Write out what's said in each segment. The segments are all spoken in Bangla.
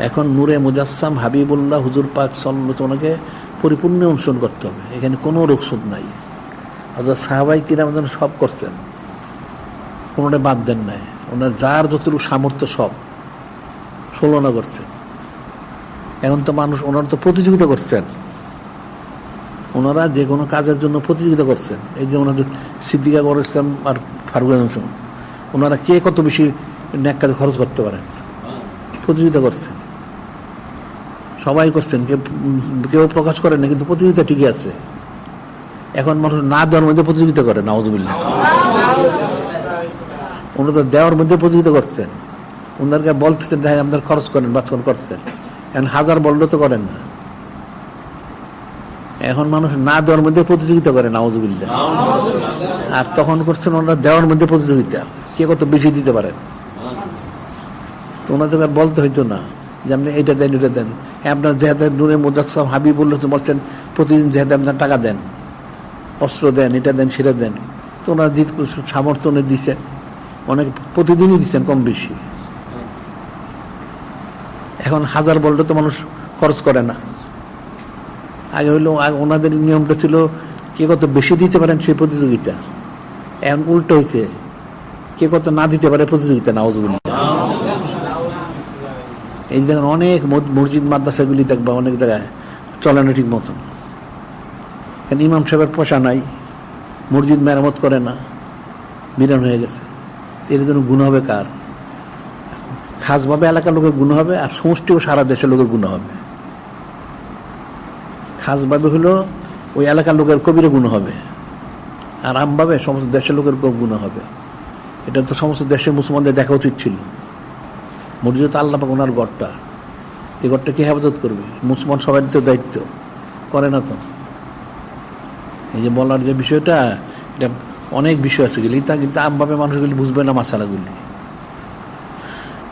এখন নূরে মুজাসসাম হাবিবুল্লাহ হুজুর পাক সাল্লাল্লাহু ওনাকে পরিপূর্ণ অনুসরণ করতে হবে, এখানে কোনো রুখসত নাই। অর্থাৎ সাহাবাই কিরাম সব করছেন, কোনোটা বাদ দেন নাই, ওনার যার যতটুকু সামর্থ্য সব ছলনা করছেন। এখন তো মানুষ ওনারা তো প্রতিযোগিতা করছেন, ওনারা যে কোনো কাজের জন্য প্রতিযোগিতা করছেন। এই যে ওনাদের সিদ্দিকা করেছেন আর ফারুক আজম, ওনারা কে কত বেশি ন্যাক কাজে খরচ করতে পারেন প্রতিযোগিতা করছেন, সবাই করছেন, কেউ প্রকাশ করেন না, কিন্তু প্রতিযোগিতা ঠিকই আছে। এখন মানুষ না দেওয়ার মধ্যে প্রতিযোগিতা করে, নাউযুবিল্লাহ। ওনারা তো দেওয়ার মধ্যে প্রতিযোগিতা করছেন, ওনাদেরকে বলতেছেন যে আমাদের খরচ করেন, বাঁচকন করছেন, এখন হাজার বললে তো করেন না। এখন মানুষ না দেওয়ার মধ্যে প্রতিযোগিতা করে, নাউযুবিল্লাহ। আর তখন করছেন ওনারা দেওয়ার মধ্যে প্রতিযোগিতা, কে কত বেশি দিতে পারেন। তো ওনাদের বলতে হইতো না যে আপনি এইটা দেন এটা দেন। আপনার যেহেতু নূরে মুজাসসাম হাবিবুল্লাহ বলছেন প্রতিদিন যেহেতু আপনার টাকা দেন, অস্ত্র দেন, এটা দেন সেটা দেন, তো ওনারা সামর্থ্য দিচ্ছেন, অনেক প্রতিদিনই দিচ্ছেন কম বেশি। এখন হাজার বললে তো মানুষ খরচ করে না। আগে হইলো ওনাদের নিয়মটা ছিল কে কত বেশি দিতে পারেন সেই প্রতিযোগিতা। এখন উল্টো হয়েছে, কে কত না দিতে পারে প্রতিযোগিতা, নাউযুবিল্লাহ। এই দেখেন অনেক মসজিদ মাদ্রাসাগুলি দেখবা অনেক জায়গায় চলে না ঠিক মতন, কারণ ইমাম সাহেবের পয়সা নাই, মসজিদ মেরামত করে না, বিরান হয়ে গেছে। এর জন্য গুণ হবে কার? খাসভাবে এলাকার লোকের গুণ হবে, আর সমষ্টিও সারা দেশের লোকের গুণ হবে। খাসভাবে হলো ওই এলাকার লোকের কবিরে গুণ হবে, আর আমভাবে সমস্ত দেশের লোকের গুণ হবে। এটা তো সমস্ত দেশের মুসলমানদের দেখা উচিত ছিল। মসজিদ আল্লাহ পাক ওনার ঘরটা, এই ঘরটা কে হেফাজত করবে? মুসলমান সবাই তো দায়িত্ব করে না তো। এই যে বলার যে বিষয়টা, এটা অনেক বিষয় আছে গেলি, তা কিন্তু আমভাবে মানুষগুলি বুঝবে না মাসালাগুলি,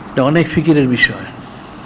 এটা অনেক ফিকিরের বিষয়।